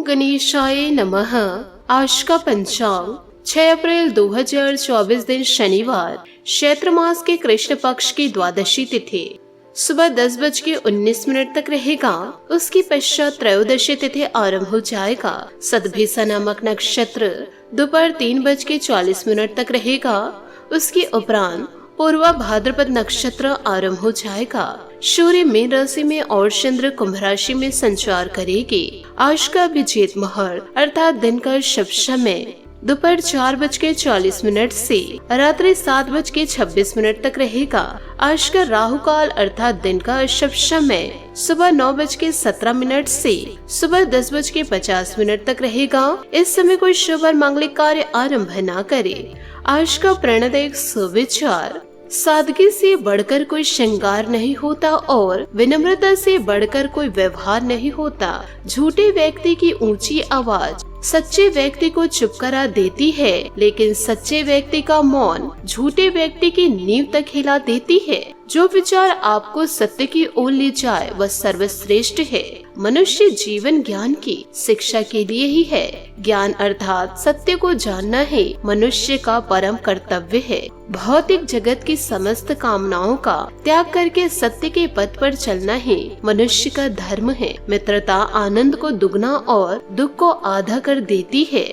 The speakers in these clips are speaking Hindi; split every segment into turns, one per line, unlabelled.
गणेशाय नमः। आज का पंचांग 6 अप्रैल 2024 दिन शनिवार, चैत्र मास के कृष्ण पक्ष की द्वादशी तिथि सुबह 10:19 तक रहेगा। उसकी पश्चात त्रयोदशी तिथि आरंभ हो जाएगा। सदभिसा नामक नक्षत्र दोपहर 3:40 तक रहेगा। उसके उपरांत पूर्वा भाद्रपद नक्षत्र आरंभ हो जाएगा। सूर्य मीन राशि में और चंद्र कुंभ राशि में संचार करेगी। आज का अभिजीत मुहूर्त अर्थात दिन का शुभ समय दोपहर 4:40 से रात्रि 7:26 तक रहेगा। आज का राहु काल अर्थात दिन का शुभ समय सुबह 9:17 से सुबह 10:50 तक रहेगा। इस समय कोई शुभ और मांगलिक कार्य आरंभ न करे। आज का प्रणदायक सुविचार, सादगी से बढ़कर कोई श्रृंगार नहीं होता और विनम्रता से बढ़कर कोई व्यवहार नहीं होता। झूठे व्यक्ति की ऊंची आवाज सच्चे व्यक्ति को चुप करा देती है, लेकिन सच्चे व्यक्ति का मौन झूठे व्यक्ति की नींव तक हिला देती है। जो विचार आपको सत्य की ओर ले जाए वह सर्वश्रेष्ठ है। मनुष्य जीवन ज्ञान की शिक्षा के लिए ही है। ज्ञान अर्थात सत्य को जानना ही मनुष्य का परम कर्तव्य है। भौतिक जगत की समस्त कामनाओं का त्याग करके सत्य के पथ पर चलना ही मनुष्य का धर्म है। मित्रता आनंद को दुगना और दुख को आधा कर देती है।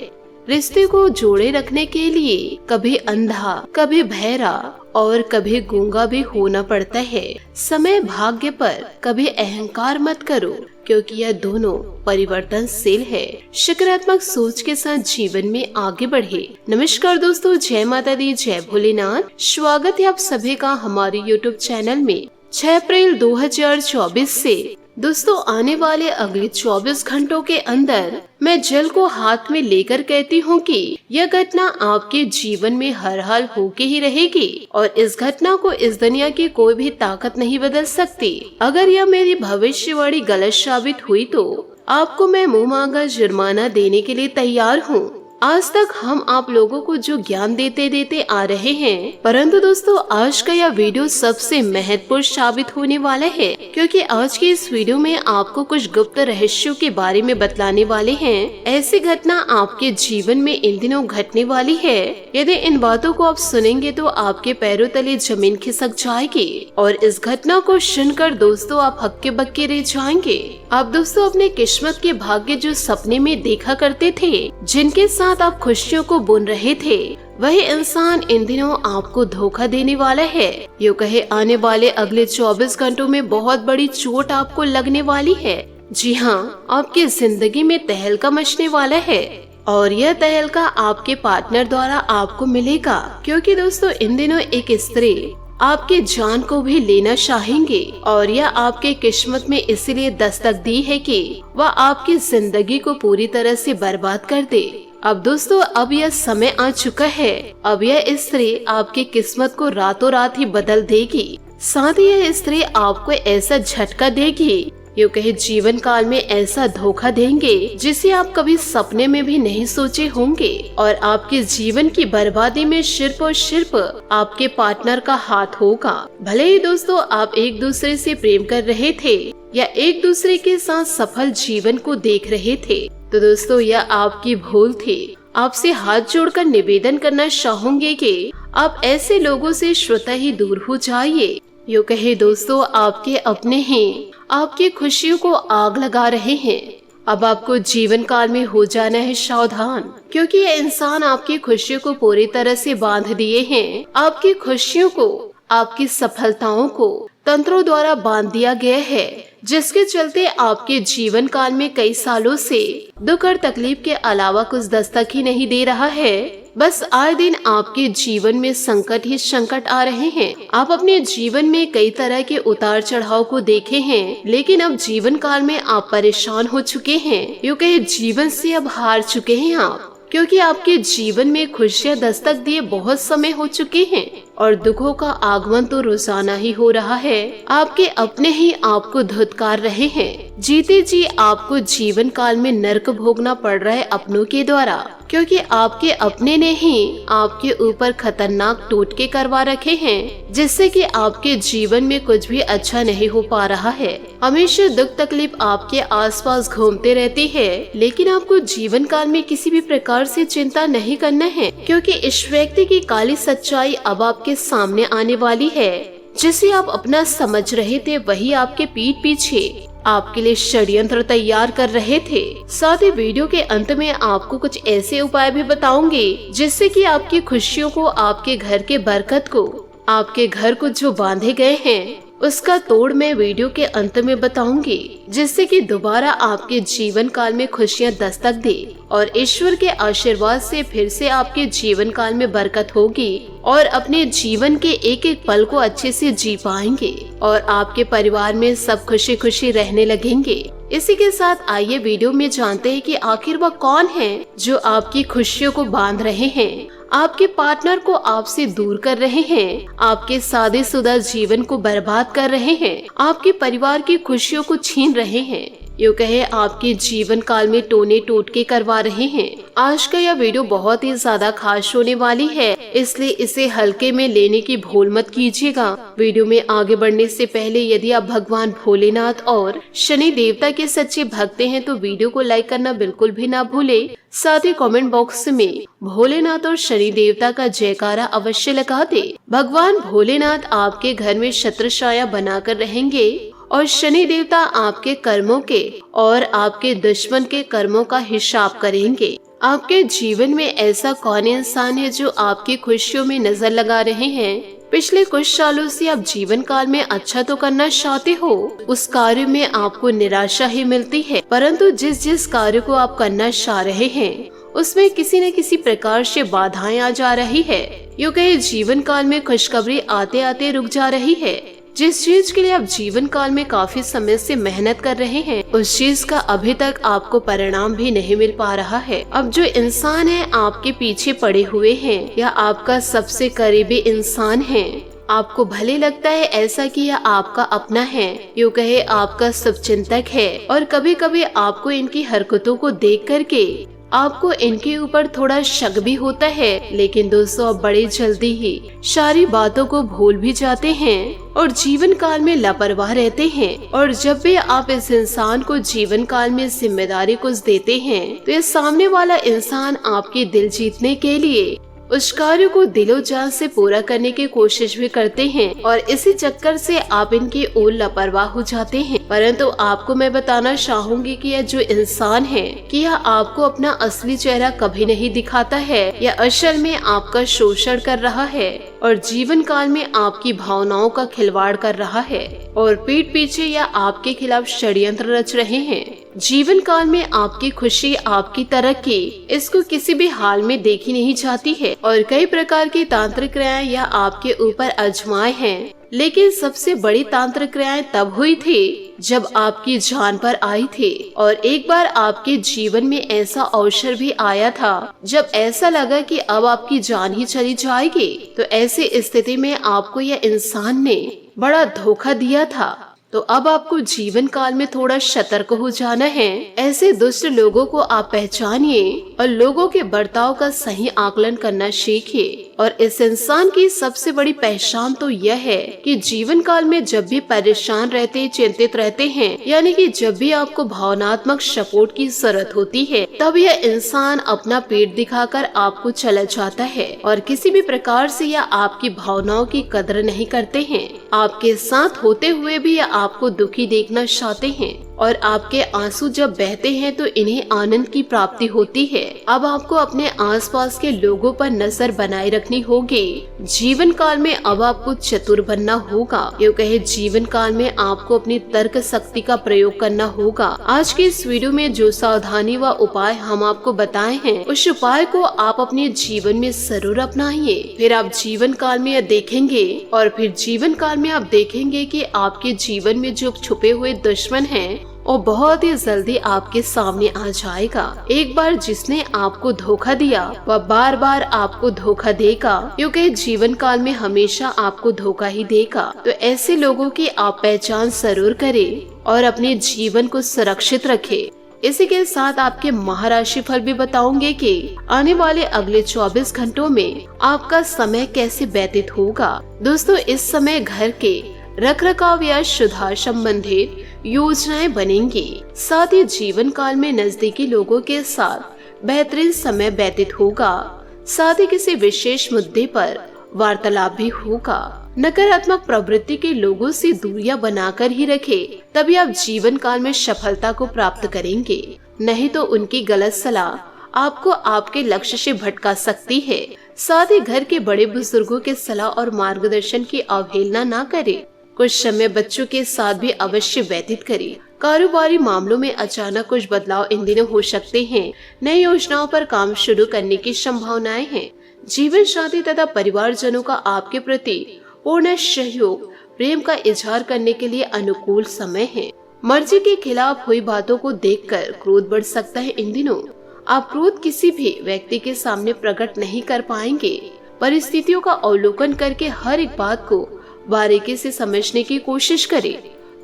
रिश्ते को जोड़े रखने के लिए कभी अंधा, कभी बहरा और कभी गूंगा भी होना पड़ता है। समय भाग्य पर कभी अहंकार मत करो, क्योंकि यह दोनों परिवर्तनशील है। सकारात्मक सोच के साथ जीवन में आगे बढ़े। नमस्कार दोस्तों, जय माता दी, जय भोलेनाथ। स्वागत है आप सभी का हमारे YouTube चैनल में। 6 अप्रैल 2024 से दोस्तों आने वाले अगले 24 घंटों के अंदर मैं जल को हाथ में लेकर कहती हूँ कि यह घटना आपके जीवन में हर हाल होके ही रहेगी और इस घटना को इस दुनिया की कोई भी ताकत नहीं बदल सकती। अगर यह मेरी भविष्यवाणी गलत साबित हुई तो आपको मैं मुँह मांगा जुर्माना देने के लिए तैयार हूँ। आज तक हम आप लोगों को जो ज्ञान देते आ रहे हैं, परंतु दोस्तों आज का यह वीडियो सबसे महत्वपूर्ण साबित होने वाला है, क्योंकि आज की इस वीडियो में आपको कुछ गुप्त रहस्यों के बारे में बतलाने वाले हैं। ऐसी घटना आपके जीवन में इन दिनों घटने वाली है। यदि इन बातों को आप सुनेंगे तो आपके पैरों तले जमीन खिसक जाएगी और इस घटना को सुनकर दोस्तों आप हक्के बक्के रह जाएंगे। आप दोस्तों अपने किस्मत के भाग्य जो सपने में देखा करते थे, जिनके साथ आप खुशियों को बुन रहे थे, वही इंसान इन दिनों आपको धोखा देने वाला है। यूँ कहे आने वाले अगले 24 घंटों में बहुत बड़ी चोट आपको लगने वाली है। जी हाँ, आपकी जिंदगी में तहलका मचने वाला है और यह तहलका आपके पार्टनर द्वारा आपको मिलेगा, क्योंकि दोस्तों इन दिनों एक स्त्री आपके जान को भी लेना चाहेंगे और यह आपके किस्मत में इसलिए दस्तक दी है कि वह आपकी जिंदगी को पूरी तरह से बर्बाद कर दे। अब दोस्तों अब यह समय आ चुका है। अब यह स्त्री आपकी किस्मत को रातों रात ही बदल देगी। साथ ही यह स्त्री आपको ऐसा झटका देगी, यूँ कहे जीवन काल में ऐसा धोखा देंगे जिसे आप कभी सपने में भी नहीं सोचे होंगे और आपके जीवन की बर्बादी में सिर्फ और सिर्फ आपके पार्टनर का हाथ होगा। भले ही दोस्तों आप एक दूसरे से प्रेम कर रहे थे या एक दूसरे के साथ सफल जीवन को देख रहे थे, तो दोस्तों यह आपकी भूल थी। आपसे हाथ जोड़कर निवेदन करना चाहूंगे कि आप ऐसे लोगों से स्वतः ही दूर हो जाइए। यूँ कहे दोस्तों आपके अपने ही आपकी खुशियों को आग लगा रहे हैं। अब आपको जीवन काल में हो जाना है सावधान, क्योंकि ये इंसान आपकी खुशियों को पूरी तरह से बांध दिए हैं। आपकी खुशियों को, आपकी सफलताओं को तंत्रों द्वारा बांध दिया गया है, जिसके चलते आपके जीवन काल में कई सालों से दुख और तकलीफ के अलावा कुछ दस्तक ही नहीं दे रहा है। बस आए दिन आपके जीवन में संकट ही संकट आ रहे हैं। आप अपने जीवन में कई तरह के उतार चढ़ाव को देखे हैं, लेकिन अब जीवन काल में आप परेशान हो चुके हैं। यूँ कहे जीवन से अब हार चुके हैं आप, क्योंकि आपके जीवन में खुशियाँ दस्तक दिए बहुत समय हो चुके हैं और दुखों का आगमन तो रोजाना ही हो रहा है। आपके अपने ही आपको धुतकार रहे हैं। जीते जी आपको जीवन काल में नर्क भोगना पड़ रहा है अपनों के द्वारा, क्योंकि आपके अपने ने ही आपके ऊपर खतरनाक टोटके करवा रखे हैं, जिससे कि आपके जीवन में कुछ भी अच्छा नहीं हो पा रहा है। हमेशा दुख तकलीफ आपके आसपास घूमते रहती है, लेकिन आपको जीवन काल में किसी भी प्रकार से चिंता नहीं करना है, क्योंकि इस व्यक्ति की काली सच्चाई अब आपके सामने आने वाली है। जिसे आप अपना समझ रहे थे वही आपके पीठ पीछे आपके लिए षड्यंत्र तैयार कर रहे थे। साथ ही वीडियो के अंत में आपको कुछ ऐसे उपाय भी बताऊंगी जिससे कि आपकी खुशियों को, आपके घर के बरकत को, आपके घर को जो बांधे गए हैं उसका तोड़ मैं वीडियो के अंत में बताऊंगी, जिससे कि दोबारा आपके जीवन काल में खुशियां दस्तक दे और ईश्वर के आशीर्वाद से फिर से आपके जीवन काल में बरकत होगी और अपने जीवन के एक एक पल को अच्छे से जी पाएंगे और आपके परिवार में सब खुशी खुशी रहने लगेंगे। इसी के साथ आइए वीडियो में जानते हैं कि आखिर वह कौन है जो आपकी खुशियों को बांध रहे हैं, आपके पार्टनर को आपसे दूर कर रहे हैं, आपके शादीशुदा जीवन को बर्बाद कर रहे हैं, आपके परिवार की खुशियों को छीन रहे हैं, यूँ कहे आपके जीवन काल में टोने टोटके करवा रहे हैं। आज का यह वीडियो बहुत ही ज्यादा खास होने वाली है, इसलिए इसे हल्के में लेने की भूल मत कीजिएगा। वीडियो में आगे बढ़ने से पहले यदि आप भगवान भोलेनाथ और शनि देवता के सच्चे भक्त हैं तो वीडियो को लाइक करना बिल्कुल भी ना भूले। साथ ही कमेंट बॉक्स में भोलेनाथ और शनि देवता का जयकारा अवश्य लगा दे। भगवान भोलेनाथ आपके घर में छत्रछाया बनाकर रहेंगे और शनि देवता आपके कर्मों के और आपके दुश्मन के कर्मों का हिसाब करेंगे। आपके जीवन में ऐसा कौन इंसान है जो आपकी खुशियों में नजर लगा रहे हैं? पिछले कुछ सालों से आप जीवन काल में अच्छा तो करना चाहते हो, उस कार्य में आपको निराशा ही मिलती है, परंतु जिस कार्य को आप करना चाह रहे हैं उसमें किसी न किसी प्रकार से बाधाएं आ जा रही है। यूँ कहे जीवन काल में खुशखबरी आते आते रुक जा रही है। जिस चीज के लिए आप जीवन काल में काफी समय से मेहनत कर रहे हैं उस चीज का अभी तक आपको परिणाम भी नहीं मिल पा रहा है। अब जो इंसान है आपके पीछे पड़े हुए हैं या आपका सबसे करीबी इंसान है, आपको भले लगता है ऐसा कि यह आपका अपना है, यूँ कहे आपका शुभचिंतक है, और कभी कभी आपको इनकी हरकतों को देख करके आपको इनके ऊपर थोड़ा शक भी होता है। लेकिन दोस्तों आप बड़ी जल्दी ही सारी बातों को भूल भी जाते हैं और जीवन काल में लापरवाह रहते हैं। और जब भी आप इस इंसान को जीवन काल में जिम्मेदारी कुछ देते हैं तो ये सामने वाला इंसान आपके दिल जीतने के लिए उस कार्य को दिलो जान से पूरा करने की कोशिश भी करते हैं और इसी चक्कर से आप इनकी ओर लापरवाह हो जाते हैं। परंतु आपको मैं बताना चाहूंगी कि यह जो इंसान है कि यह आपको अपना असली चेहरा कभी नहीं दिखाता है, यह असल में आपका शोषण कर रहा है और जीवन काल में आपकी भावनाओं का खिलवाड़ कर रहा है और पीठ पीछे या आपके खिलाफ षड्यंत्र रच रहे हैं। जीवन काल में आपकी खुशी, आपकी तरक्की, इसको किसी भी हाल में देखी नहीं जाती है और कई प्रकार की तांत्रिक क्रियाएं या आपके ऊपर आजमाए हैं, लेकिन सबसे बड़ी तांत्रिक क्रियाएं तब हुई थी जब आपकी जान पर आई थी। और एक बार आपके जीवन में ऐसा अवसर भी आया था जब ऐसा लगा कि अब आपकी जान ही चली जाएगी। तो ऐसी स्थिति में आपको यह इंसान ने बड़ा धोखा दिया था। तो अब आपको जीवन काल में थोड़ा सतर्क हो जाना है। ऐसे दुष्ट लोगों को आप पहचानिए और लोगों के बर्ताव का सही आकलन करना सीखिए। और इस इंसान की सबसे बड़ी पहचान तो यह है कि जीवन काल में जब भी परेशान रहते, चिंतित रहते हैं, यानी कि जब भी आपको भावनात्मक सपोर्ट की जरूरत होती है, तब यह इंसान अपना पेट दिखाकर आपको चला जाता है और किसी भी प्रकार से यह आपकी भावनाओं की कदर नहीं करते हैं। आपके साथ होते हुए भी यह आपको दुखी देखना चाहते हैं और आपके आंसू जब बहते हैं तो इन्हें आनंद की प्राप्ति होती है। अब आपको अपने आसपास के लोगों पर नजर बनाए रखनी होगी। जीवन काल में अब आपको चतुर बनना होगा, यूँ कहे जीवन काल में आपको अपनी तर्क शक्ति का प्रयोग करना होगा। आज की इस वीडियो में जो सावधानी व उपाय हम आपको बताए हैं, उस उपाय को आप अपने जीवन में जरूर अपनाइए। फिर आप जीवन काल में यह देखेंगे और फिर जीवन काल में आप देखेंगे कि आपके जीवन में जो छुपे हुए दुश्मन हैं और बहुत ही जल्दी आपके सामने आ जाएगा। एक बार जिसने आपको धोखा दिया वह बार बार आपको धोखा देगा, क्योंकि जीवन काल में हमेशा आपको धोखा ही देगा। तो ऐसे लोगों की आप पहचान जरूर करें और अपने जीवन को सुरक्षित रखें। इसी के साथ आपके महाराशि फल भी बताऊंगे कि आने वाले अगले 24 घंटों में आपका समय कैसे व्यतीत होगा। दोस्तों, इस समय घर के रखरखाव या सुधार संबंधित योजनाएं बनेंगी। साथ ही जीवन काल में नजदीकी लोगों के साथ बेहतरीन समय व्यतीत होगा। साथ ही किसी विशेष मुद्दे पर वार्तालाप भी होगा। नकारात्मक प्रवृत्ति के लोगों से दूरियां बनाकर ही रखें, तभी आप जीवन काल में सफलता को प्राप्त करेंगे। नहीं तो उनकी गलत सलाह आपको आपके लक्ष्य से भटका सकती है। साथ ही घर के बड़े बुजुर्गों के सलाह और मार्गदर्शन की अवहेलना न करें। कुछ समय बच्चों के साथ भी अवश्य व्यतीत करें। कारोबारी मामलों में अचानक कुछ बदलाव इन दिनों हो सकते हैं। नई योजनाओं पर काम शुरू करने की संभावनाएं हैं। जीवन साथी तथा परिवारजनों का आपके प्रति पूर्ण सहयोग, प्रेम का इजहार करने के लिए अनुकूल समय है। मर्जी के खिलाफ हुई बातों को देखकर क्रोध बढ़ सकता है। इन दिनों आप क्रोध किसी भी व्यक्ति के सामने प्रकट नहीं कर पाएंगे। परिस्थितियों का अवलोकन करके हर एक बात को बारीकी से समझने की कोशिश करें।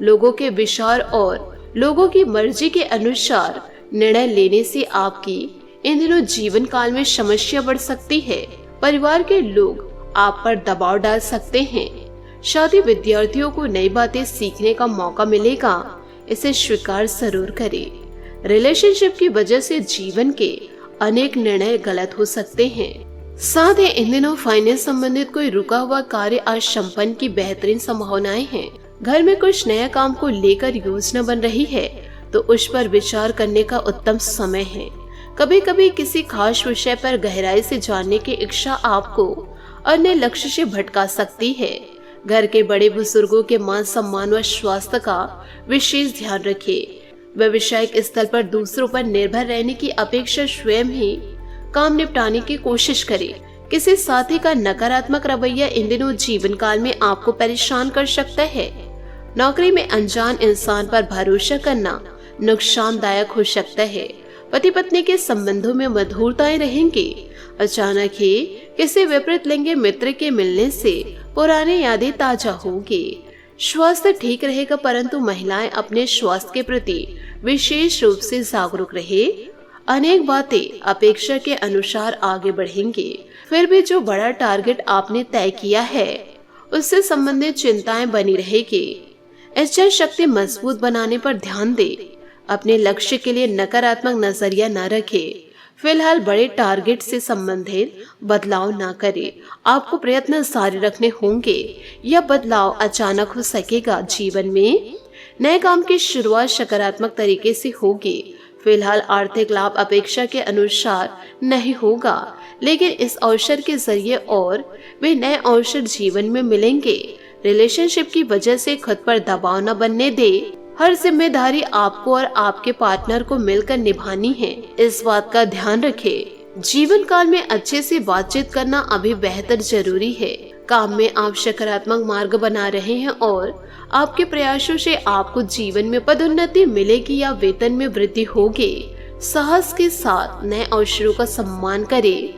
लोगों के विचार और लोगों की मर्जी के अनुसार निर्णय लेने से आपकी इन दिनों जीवन काल में समस्या बढ़ सकती है। परिवार के लोग आप पर दबाव डाल सकते हैं। शादी विद्यार्थियों को नई बातें सीखने का मौका मिलेगा, इसे स्वीकार जरूर करें। रिलेशनशिप की वजह से जीवन के अनेक निर्णय गलत हो सकते हैं। साथ ही इन दिनों फाइनेंस संबंधित कोई रुका हुआ कार्य आज संपन्न की बेहतरीन संभावनाएं हैं। घर में कुछ नया काम को लेकर योजना बन रही है तो उस पर विचार करने का उत्तम समय है। कभी कभी किसी खास विषय पर गहराई से जानने की इच्छा आपको अन्य लक्ष्य से भटका सकती है। घर के बड़े बुजुर्गों के मान सम्मान व स्वास्थ्य का विशेष ध्यान रखें। व्यवसायिक स्थल पर दूसरों पर निर्भर रहने की अपेक्षा स्वयं ही काम निपटाने की कोशिश करें। किसी साथी का नकारात्मक रवैया इन दिनों जीवन काल में आपको परेशान कर सकता है। नौकरी में अनजान इंसान पर भरोसा करना नुकसानदायक हो सकता है। पति पत्नी के संबंधों में मधुरताएं रहेंगी। अचानक ही किसी विपरीत लिंगी मित्र के मिलने से पुरानी यादें ताजा होगी। स्वास्थ्य ठीक रहेगा, परंतु महिलाएं अपने स्वास्थ्य के प्रति विशेष रूप से जागरूक रहे। अनेक बातें अपेक्षा के अनुसार आगे बढ़ेंगी। फिर भी जो बड़ा टारगेट आपने तय किया है उससे संबंधित चिंताएं बनी रहेगी। इच्छा शक्ति मजबूत बनाने पर ध्यान दें। अपने लक्ष्य के लिए नकारात्मक नजरिया न रखें। फिलहाल बड़े टारगेट से संबंधित बदलाव न करें। आपको प्रयत्न जारी रखने होंगे। यह बदलाव अचानक हो सकेगा। जीवन में नए काम की शुरुआत सकारात्मक तरीके से होगी। फिलहाल आर्थिक लाभ अपेक्षा के अनुसार नहीं होगा, लेकिन इस अवसर के जरिए और वे नए अवसर जीवन में मिलेंगे। रिलेशनशिप की वजह से खुद पर दबाव न बनने दे। हर जिम्मेदारी आपको और आपके पार्टनर को मिलकर निभानी है, इस बात का ध्यान रखें। जीवन काल में अच्छे से बातचीत करना अभी बेहतर जरूरी है। काम में आप सकारात्मक मार्ग बना रहे हैं और आपके प्रयासों से आपको जीवन में पदोन्नति मिलेगी या वेतन में वृद्धि होगी। साहस के साथ नए अवसरों का सम्मान करें।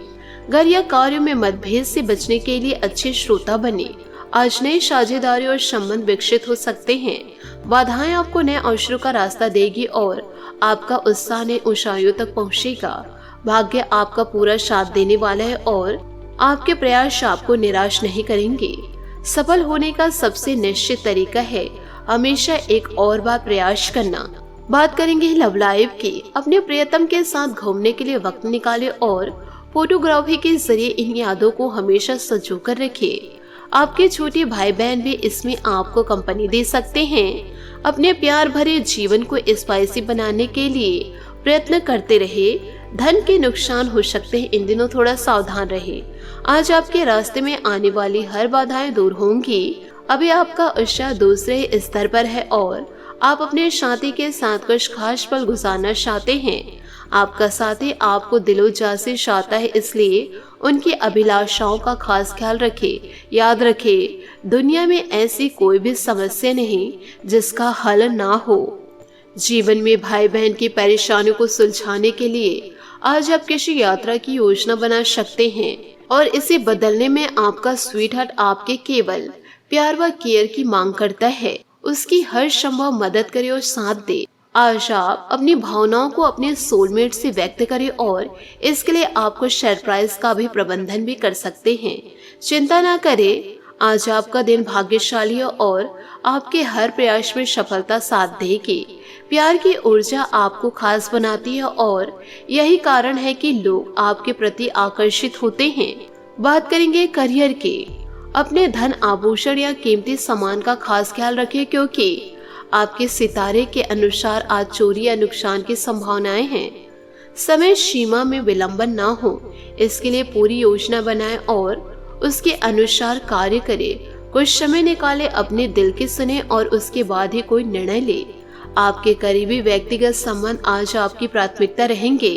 घर या कार्य में मतभेद से बचने के लिए अच्छे श्रोता बने। आज नई साझेदारी और संबंध विकसित हो सकते हैं। बाधाएं आपको नए अवसरों का रास्ता देगी और आपका उत्साह नई ऊंचाइयों तक पहुंचेगा। भाग्य आपका पूरा साथ देने वाला है और आपके प्रयास आपको निराश नहीं करेंगे। सफल होने का सबसे निश्चित तरीका है हमेशा एक और बार प्रयास करना। बात करेंगे लव लाइफ की। अपने प्रियतम के साथ घूमने के लिए वक्त निकालें और फोटोग्राफी के जरिए इन यादों को हमेशा संजो कर रखिए। आपके छोटे भाई बहन भी इसमें आपको कंपनी दे सकते हैं। अपने प्यार भरे जीवन को स्पाइसी बनाने के लिए प्रयत्न करते रहे। धन के नुकसान हो सकते हैं, इन दिनों थोड़ा सावधान रहे। आज आपके रास्ते में आने वाली हर बाधाएं दूर होंगी। अभी आपका उत्साह दूसरे स्तर पर है और आप अपने साथी के साथ कुछ खास पल गुजारना चाहते हैं। आपका साथी आपको दिलोजान से चाहता है, इसलिए उनकी अभिलाषाओं का खास ख्याल रखें। याद रखें, दुनिया में ऐसी कोई भी समस्या नहीं जिसका हल ना हो। जीवन में भाई बहन की परेशानियों को सुलझाने के लिए आज आप किसी यात्रा की योजना बना सकते हैं और इसे बदलने में आपका स्वीट हार्ट आपके केवल प्यार व केयर की मांग करता है। उसकी हर संभव मदद करें और साथ दे। आज आप अपनी भावनाओं को अपने सोलमेट से व्यक्त करें और इसके लिए आपको सरप्राइज का भी प्रबंधन भी कर सकते हैं। चिंता ना करें, आज आपका दिन भाग्यशाली है और आपके हर प्रयास में सफलता साथ देगी। प्यार की ऊर्जा आपको खास बनाती है और यही कारण है कि लोग आपके प्रति आकर्षित होते हैं। बात करेंगे करियर की। अपने धन आभूषण या कीमती सामान का खास ख्याल रखें, क्योंकि आपके सितारे के अनुसार आज चोरी या नुकसान की संभावनाएं हैं। समय सीमा में विलंबन ना हो, इसके लिए पूरी योजना बनाएं और उसके अनुसार कार्य करें। कुछ समय निकाले, अपने दिल की सुने और उसके बाद ही कोई निर्णय ले। आपके करीबी व्यक्तिगत संबंध आज आपकी प्राथमिकता रहेंगे।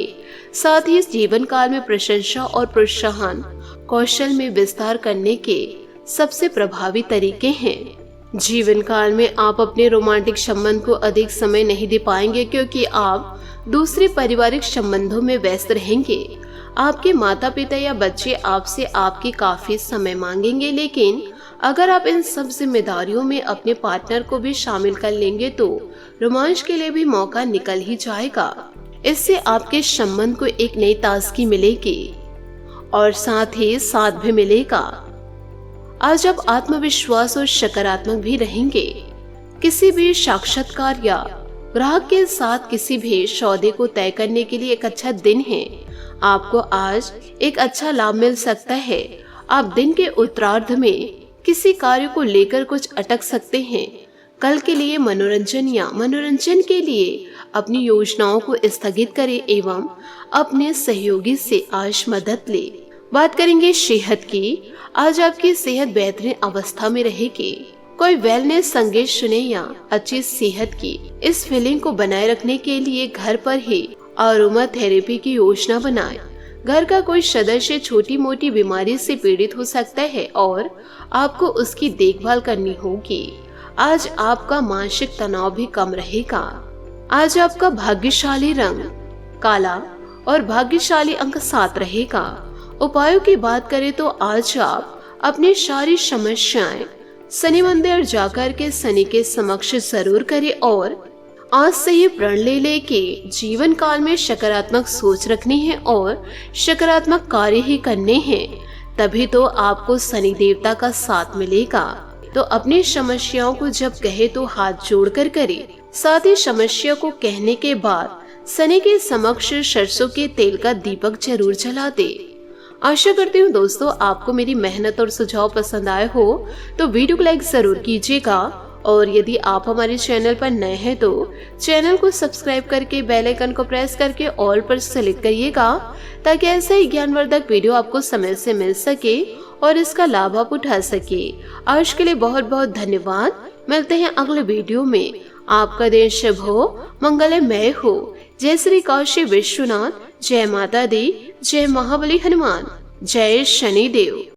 साथ ही इस जीवन काल में प्रशंसा और प्रोत्साहन कौशल में विस्तार करने के सबसे प्रभावी तरीके हैं। जीवन काल में आप अपने रोमांटिक संबंध को अधिक समय नहीं दे पाएंगे, क्योंकि आप दूसरे पारिवारिक संबंधों में व्यस्त रहेंगे। आपके माता पिता या बच्चे आपसे आपकी काफी समय मांगेंगे, लेकिन अगर आप इन सब जिम्मेदारियों में अपने पार्टनर को भी शामिल कर लेंगे तो रोमांच के लिए भी मौका निकल ही जाएगा। इससे आपके संबंध को एक नई ताजगी मिलेगी और साथ ही साथ भी मिलेगा। आज आप आत्मविश्वास और सकारात्मक भी रहेंगे। किसी भी साक्षात्कार या ग्राहक के साथ किसी भी सौदे को तय करने के लिए एक अच्छा दिन है। आपको आज एक अच्छा लाभ मिल सकता है। आप दिन के उत्तरार्ध में किसी कार्य को लेकर कुछ अटक सकते हैं। कल के लिए मनोरंजन के लिए अपनी योजनाओं को स्थगित करें एवं अपने सहयोगी से आज मदद ले। बात करेंगे सेहत की। आज आपकी सेहत बेहतरीन अवस्था में रहेगी। कोई वेलनेस संगीत सुने या अच्छी सेहत की इस फीलिंग को बनाए रखने के लिए घर पर ही अरोमा थेरेपी की योजना बनाएं। घर का कोई सदस्य छोटी मोटी बीमारी से पीड़ित हो सकता है और आपको उसकी देखभाल करनी होगी। आज आपका मानसिक तनाव भी कम रहेगा। आज आपका भाग्यशाली रंग काला और भाग्यशाली अंक 7 रहेगा। उपायों की बात करें तो आज आप अपनी सारी समस्याएं शनि मंदिर जाकर के शनि के समक्ष जरूर करें और आज से ही प्रण ले ले कि जीवन काल में सकारात्मक सोच रखनी है और सकारात्मक कार्य ही करने हैं। तभी तो आपको शनि देवता का साथ मिलेगा। तो अपनी समस्याओं को जब कहे तो हाथ जोड़कर करे। साथ ही समस्या को कहने के बाद शनि के समक्ष सरसों के तेल का दीपक जरूर जला दे। आशा करती हूँ दोस्तों आपको मेरी मेहनत और सुझाव पसंद आए हो तो वीडियो को लाइक जरूर कीजिएगा और यदि आप हमारे चैनल पर नए हैं तो चैनल को सब्सक्राइब करके बेल आइकन को प्रेस करके ऑल पर सेलेक्ट करिएगा, ताकि ऐसे ही ज्ञानवर्धक वीडियो आपको समय से मिल सके और इसका लाभ आप उठा सके। आज के लिए बहुत बहुत धन्यवाद। मिलते हैं अगले वीडियो में। आपका दिन शुभ हो, मंगलमय हो। जय श्री काशी विश्वनाथ, जय माता दी, जय महाबली हनुमान, जय शनिदेव।